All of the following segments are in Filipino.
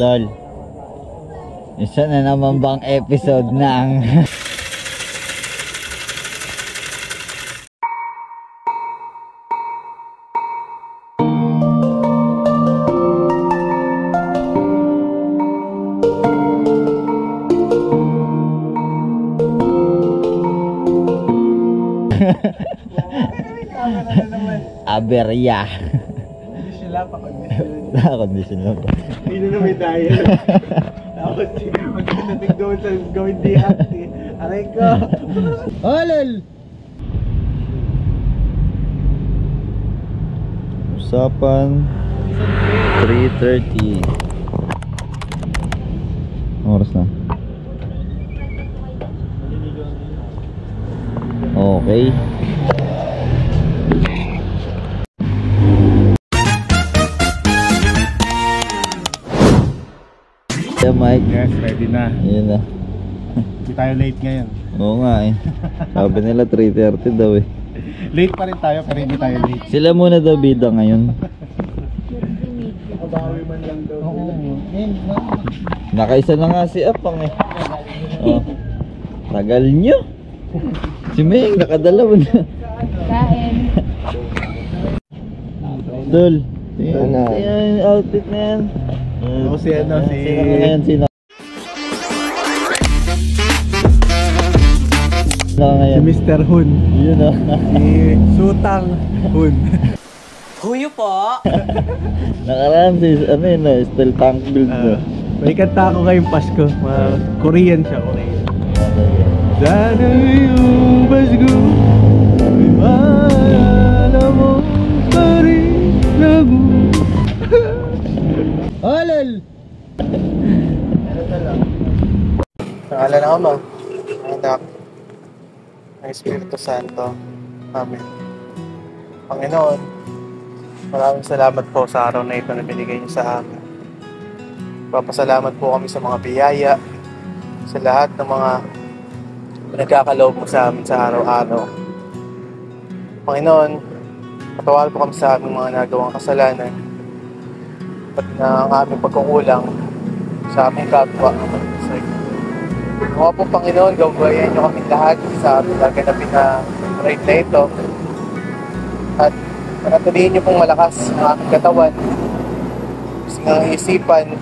Tol, isa na naman bang episode ng aberya. Kondisyon lang, pakondisyon. Nakakondisyon lang po. Hindi na may dahil. Tapos, magkatating doon sa gawin di acti. Aray ko. Olol! Usapan 3:30. Oras na. Okay. Yeah, Mike. Yes, ready na. Yun na. Hindi tayo late ngayon. Oo nga eh. Sabi nila 3:30 daw eh. Late pa rin tayo, pero hindi tayo late. Sila muna daw bida ngayon. Makabawi man lang daw. Oo. Nakaisa na nga si Apang eh. Oh. Tagal nyo. Si Meng nakadalaw na. Kain. Dol. Yung outfit na yan. Ako si ano, si... Sino ka ngayon? Sino? Sino ka ngayon? Si Mr. Hun. Yun o. Si Sutang Hun. Huyo po. Nakaraan si ano yun o, style tank build mo. May kanta ako ngayong Pasko. Korean siya, Korean. Sana yung Pasko ay maalala mo pa rin lagu. Olol! Pangalan ako ma. Anak ng Espiritu Santo. Amen. Panginoon, maraming salamat po sa araw na ito na binigay niyo sa amin. Papasalamat po kami sa mga biyaya, sa lahat ng mga nagkakaloob mo sa amin sa araw-araw. Panginoon, patawarin po kami sa aming mga nagawang kasalanan, pati na ang aming pagkukulang sa aming kapwa. Mga po Panginoon, gawgayan niyo kami lahat sa aming naganapin na ride na ito. At panatilihin niyo pong malakas ang aming katawan, ang isipan,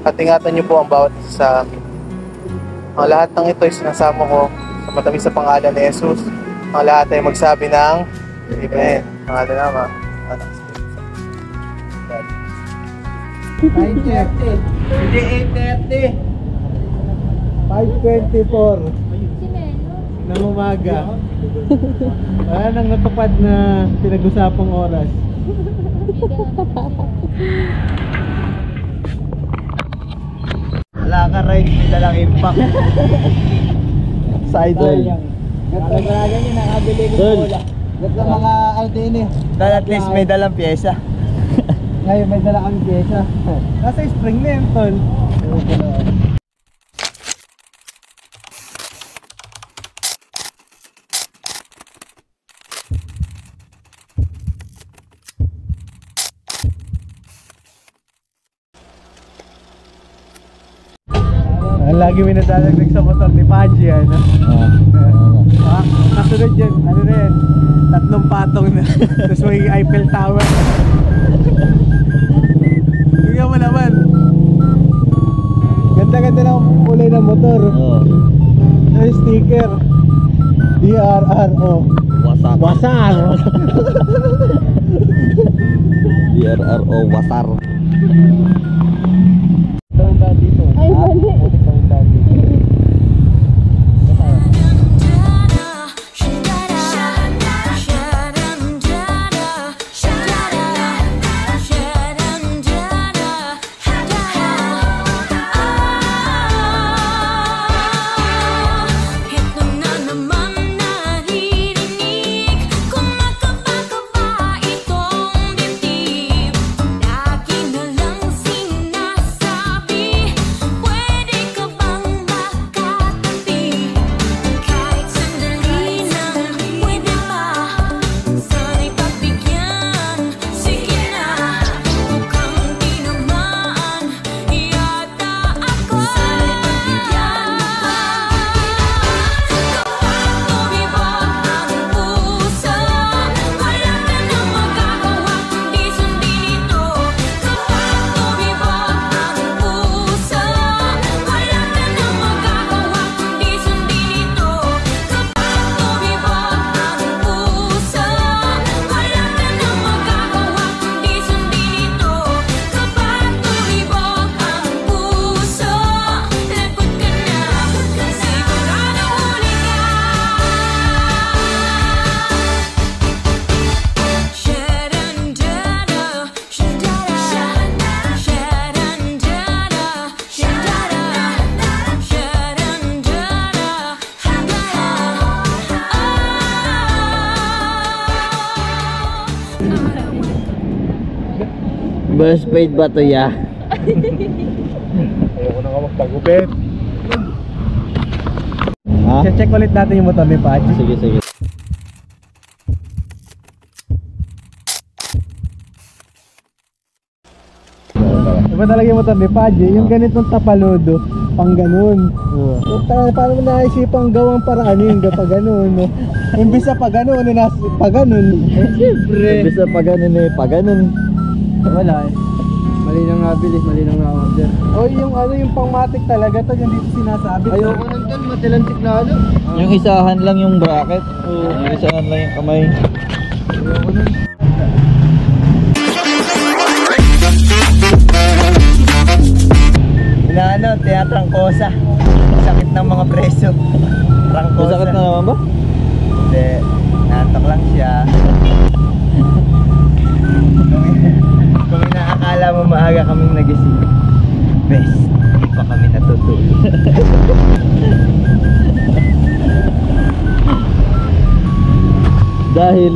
at ingatan niyo po ang bawat isa sa amin. Ang lahat ng ito ay sinasama ko sa matamis sa pangalan ni Jesus. Ang lahat ay magsabi ng Amen. Pangalan naman. 5:30. Hindi 8:30. 5:24 ng umaga. Wala nang natupad na pinag-usapang oras. Wala ka ride, may dalang impact. Sa idol. Nakagaragan yun, nakabili ko Dol. bola. Gat lang mga din eh. Dahil at least may dalang pyesa. Ngayon may dala kang pyesa. Nasa spring na yun, tol. Lagi may nadalagdag sa motor ni Paji, ano? Kasunod yun, ano na yan? 3 patong na. Tapos may Eiffel Tower. Tingnan mo naman. Ganda-ganda ng kulay ng motor. May sticker. DRRO. Wasar. Wasar! DRRO Wasar. Ay, mali. Lagi na lang sinasabi, pwede Never spade ba to ya? Ayoko na ka magpagupit. Ha? Check ulit natin yung motor ni Pachi. Sige, sige. Iba talaga yung motor ni Pachi, yung ganitong tapaludo, pang ganun. Paano mo naisipang gawang paraan yun, pa ganun, no? Imbis na pa ganun, pa ganun. Siyempre. Imbis na pa ganun eh, pa ganun. Wala eh. Mali nang nabili, mali nang na-order. O yung ano, yung pangmatic talaga to, yung dito sinasabi. Ayoko nang dun, matilantik na ano. Yung isahan lang yung bracket. Yung isahan lang yung kamay. Ayoko nun. Inaano, tinatrangkosa. Sakit ng mga preso. Trangkosa. Masakit na naman ba? Hindi, natak lang siya. Kung inaakala mo maaga kaming nagising, best, hindi pa kami natutulog. Dahil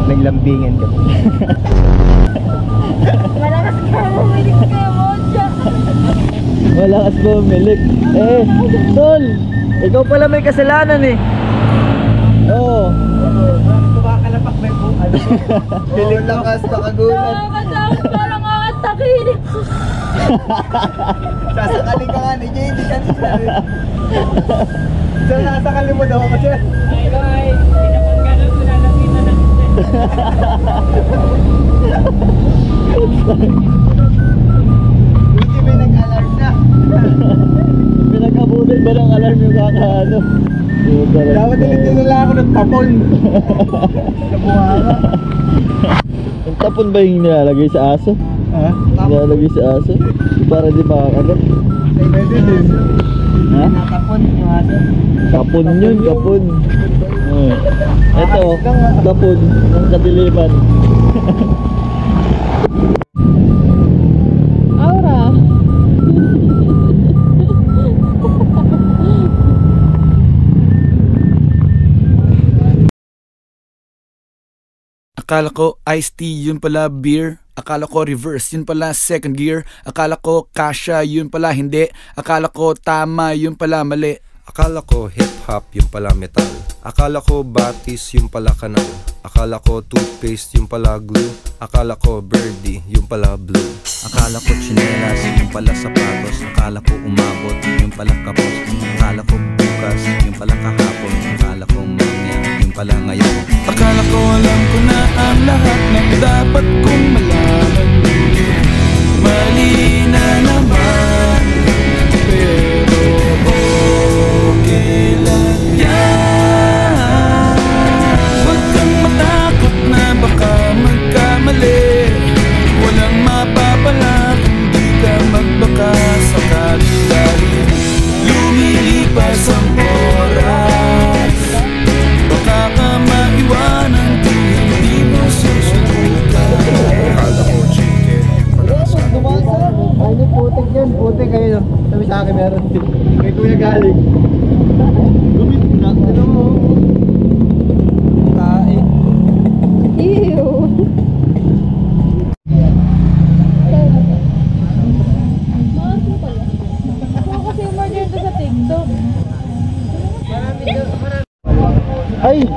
naglambingan kami. Malakas ka bumalik kayo mo dyan. Malakas ba umilik? Tol! Ikaw pala may kasalanan eh. Oo. Kumakalapak may po. Ano po? Piling lakas, nakagulat. Nakakatakot, parang kakatakin. Sasakali ka nga ni Jay, hindi ka nila. So, nasakali mo daw ako siya. Ay, guys, pinapagkanan ko na lang kita na. Buti may nag-alarm na. Pinag-abutin ba ng alarm yung kakaano? Dapat ulit nila ako ng tapon. Sa buhara. Ang tapon ba yung nilalagay sa aso? Ha? Nilalagay sa aso? Para di makakagat? Ay, pwede din. Ha? Nakapon yung aso. Kapon yun, kapon. Ito, kapon ng kadiliman. Aura. Akala ko iced tea, yun pala beer. Akala ko reverse, yun pala second gear. Akala ko kasha, yun pala hindi. Akala ko tama, yun pala mali. Akala ko hip-hop, yung pala metal. Akala ko batis, yung pala kanal. Akala ko toothpaste, yung pala glue. Akala ko birdie, yung pala blue. Akala ko tsinelas, yung pala sapatos. Akala ko umabot, yung pala kapos. Akala ko bukas, yung pala kahapon. Akala ko mamaya, yung pala ngayon. Akala ko alam ko na ang lahat ng dapat kong malaman. Mali na naman, pero okay lang yan. Huwag kang matakot na baka magkamali. Walang mapapala kung di ka magbaka sakali dahil lumilipas ang oras. Baka ka maiwanan kung hindi mo susubukan. Akala ko chicken, yung pala Ay, hindi putik yan. Putik kayo. Sabi sa akin meron din. Kay kuya galing. Gumit na. Ano mo? Tae. Ew. Ako kasi umorder ito sa TikTok. Ay!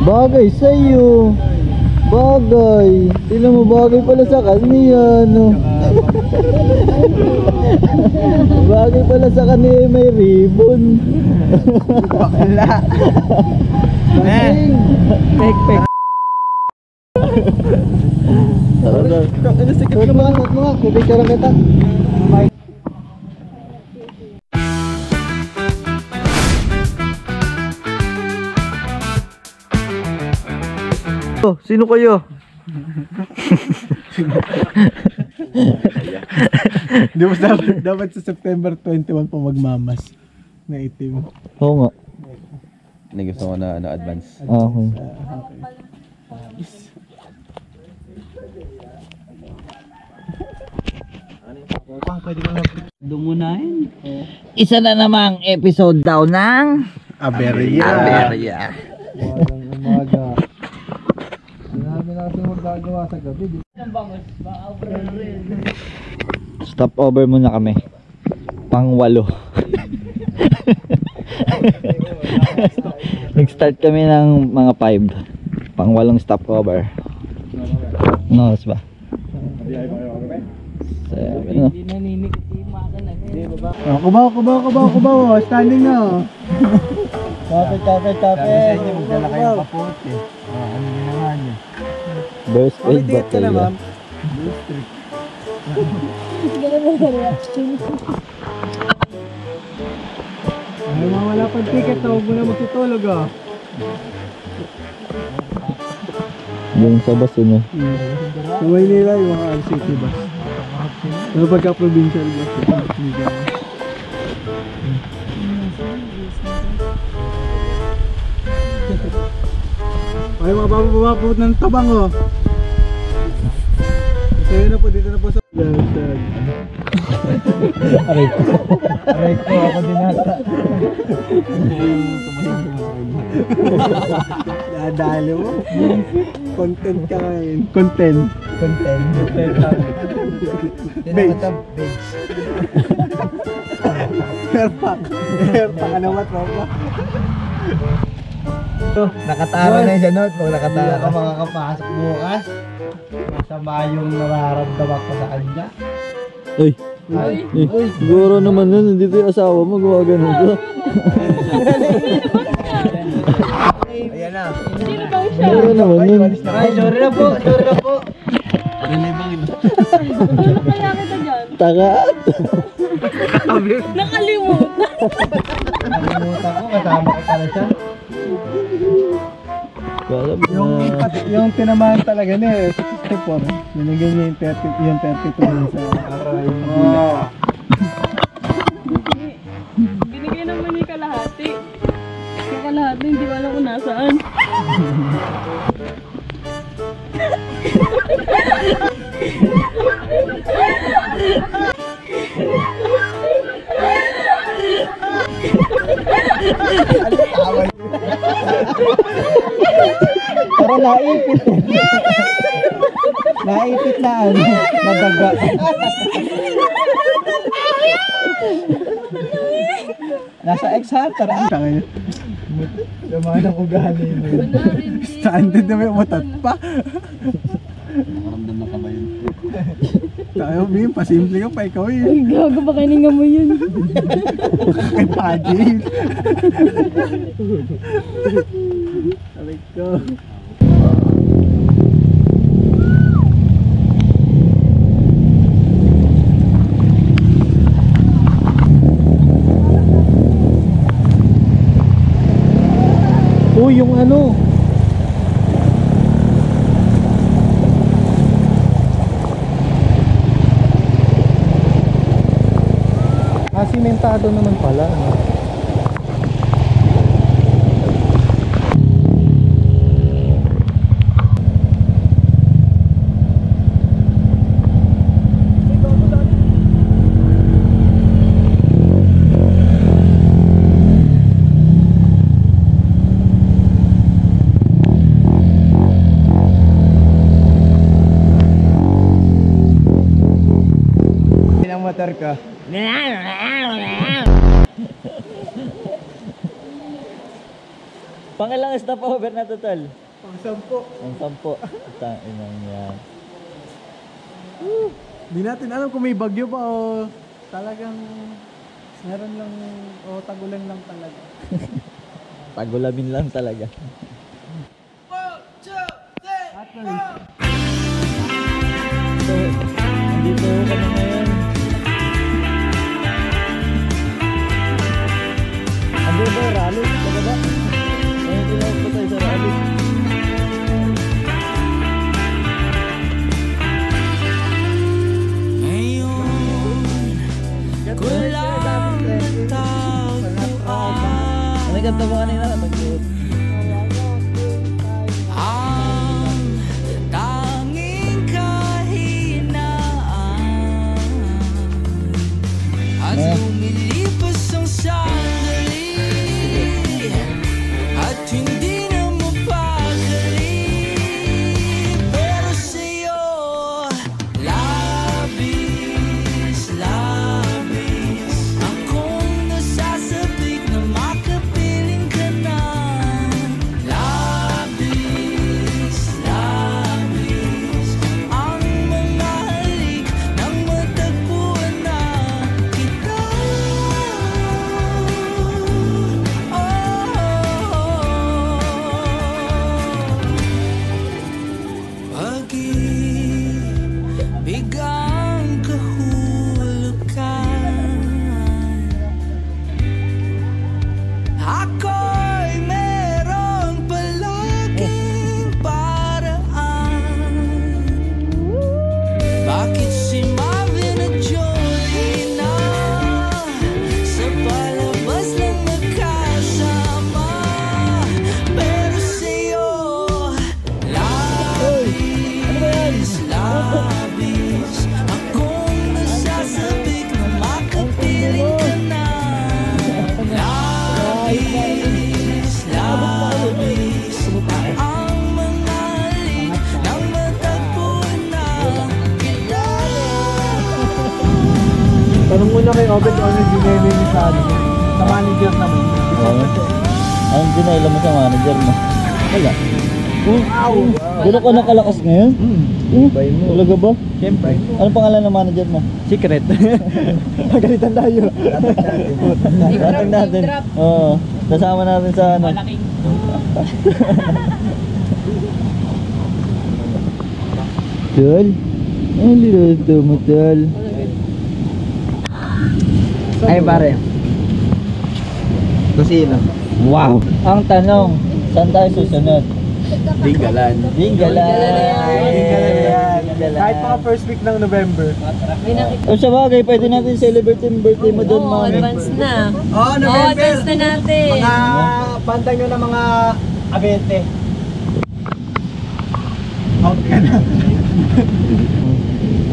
Bagay sa'yo! Bagay! Tignan mo, bagay pala sa kanya, no? Bagay pala sa kanya, may ribbon. Bakla. Pek. Ano sikit ka ba? Pipicture kita. Oh, sino kayo? Di ba dapat sa September 21 pa magmamas na itim. Oo nga. Hindi gusto ko na advance. Okay. Dumunain. Isa na namang episode daw ng Aberya. Aberya. Umaga. Marami na kasi gagawa sa gabi. Stop over muna kami. Pang-8. Nag-start kami ng mga 5. Pang-8 stop over. No, ba? 7, no? Kubaw. Standing na. Kapit. Magdala kayong kapot eh. Ano ginawa niyo? First aid ba kayo? Ay, mawala pang ticket na huwag mo na matutulog ah. Yung sa bus yun eh. Sa Maynila yung mga RCT bus. Pero pagka-provincial bus. Ay, mapapapapot ng tabang oh. Dito na po sa... Aray ko, ako din ata. Nadali mo. Content ka ngayon. Content. Base. Hairpack. Ano ba, tropa? Nakatara na yung janot. Nakatara Hindi ako makakapasok bukas. Masama yung nararamdaman ko sa kanya. Siguro naman nun, nandito yung asawa mo, gawa ganun ka. Ayan na. Sino bang siya? Siguro naman nun. Ay, sorry na po. Ano kaya kita dyan? Takat! Nakalimutan. Nakalimutan ko, kasama ko pala siya. Yung tinamaan talaga niya, 64. Nilagay niya yung 32 sa aray. Binigay naman niya kalahati. Yung kalahati, hindi ko alam kung nasaan. Para naipit. Naipit na ano, nadaga. Nasa ex-hunter ah. Laman ang ugali mo. Standard na may umatat pa. Nakaramdam ng kamay yun. Tayo, Bim, pasimple ka pa, ikaw yun. Gago ba kaninga mo yun? Kay Pajil. Aray ko. Uy, yung ano. Simentado naman pala. Ilang motor ka? Pangilang stop over na total? Pang-10. Ang 10. Tanginang yan. Di natin alam kung may bagyo pa o talagang meron lang o tagulan lang talaga. Tagulamin lang talaga. So, andito kami ngayon. Andito ba yung rally? Baga ba? Ngayon tinawag pa tayo sa rally. Ano yung kanta mo kanina? Nag-shoot. may open already dineme sa ano. Sa manager naman. Anong dinailan mo sa manager mo? Wala. Gano'n ka nakalakas ngayon? Talaga ba? Siyempre. Ano pangalan ng manager mo? Secret. Pagalitan tayo. Tatag natin. Oo. Kasama natin sa ano. Malaking. Tol? Ano dito mo, Tol? Ay pare. Kusina. Wow! Ang tanong, saan tayo susunod? Dinggalan. Kahit mga first week ng November. O sa bagay, pwede natin celebrate yung birthday mo doon, mami. Advance na. Oh, November. Advance na natin. Mga bantay nyo ng mga abente. Out ka na.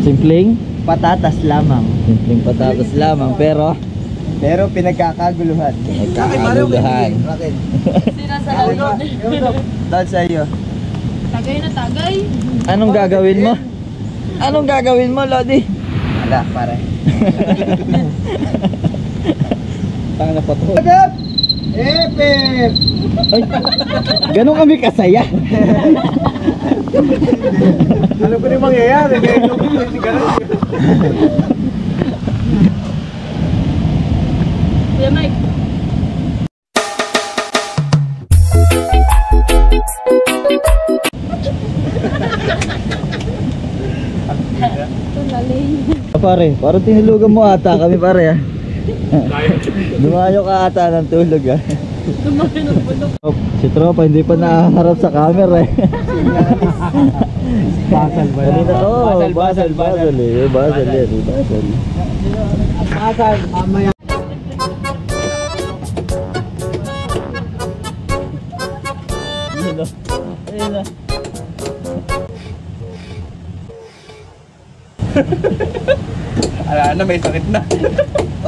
Simpleng? Patatas lamang. Simpleng patatas lamang, pero Pero pinagkakaguluhan. nagkakaguluhan. Sira sa loob. Dahil sa iyo. Tagay na tagay. Anong gagawin mo? Anong gagawin mo, Lodi? Wala, pare. Tanga na pato. Epep! Ay, ganun kami kasaya. Alam ko na yung mangyayari. Kuya Mike. Pare, parang tinulugan mo ata kami, pare. Dumayo ka ata ng tulog, ah. Dumayo ng bulok. Oh, si Tropa hindi pa nakaharap sa camera, eh. Basal ba yan? Basal eh. Basal yan, basal. Basal, mamaya. Ayun na. Ala na, may sakit na.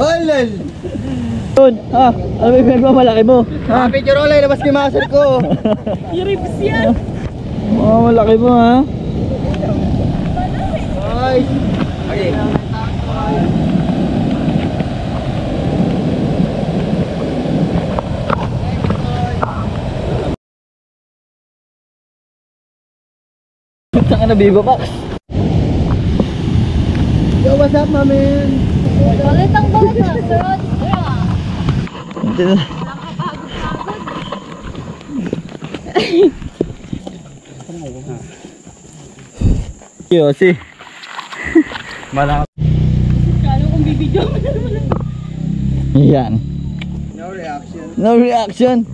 Olol! Yun, ha? Ano ba yung pinagmamalaki mo? Ha? Picture olay, labas kay muscle ko. Ribs yan. Malaki mo, ha? Ay! Okay. Saan ka na, Viva Max? Yo, what's up, mamin? Balit ang bata. Sarot. Yosi. Malaki. Kalo kung bibidyo mo na naman. Yan. No reaction. No reaction.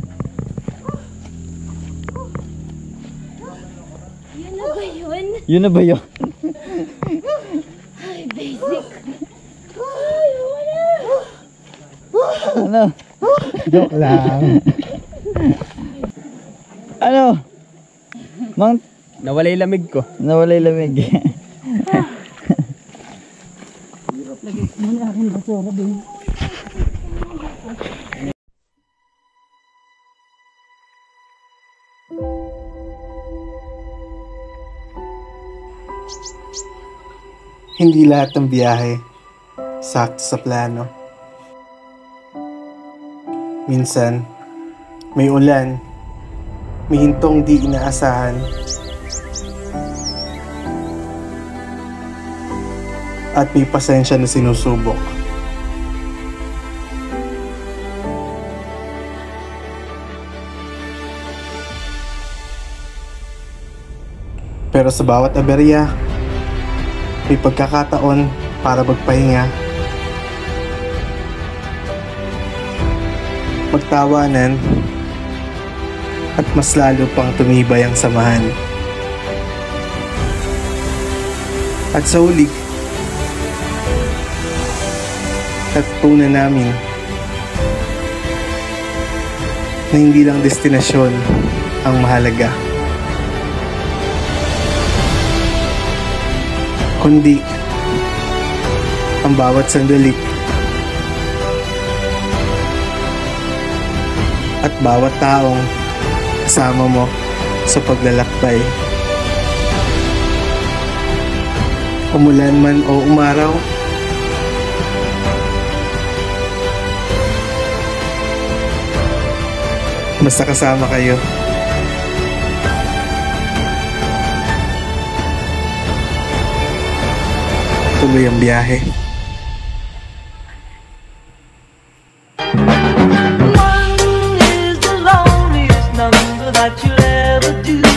Yan na ba yun? Yun na ba yun? Ay, basic. Ay, wala. Ano? Joke lang. Ano? Mang Nawala yung lamig ko. nawala yung lamig. Hindi lahat ng biyahe sakto sa plano. Minsan, may ulan, may hintong di inaasahan, at may pasensya na sinusubok. Pero sa bawat aberya, may pagkakataon para magpahinga, magtawanan, at mas lalo pang tumibay ang samahan. At sa huli, natutunan namin na hindi lang destinasyon ang mahalaga, kundi ang bawat sandali at bawat taong kasama mo sa paglalakbay. Umulan man o umaraw, Basta kasama kayo. Tuloy ang biyahe. One is the loneliest number that you'll ever do.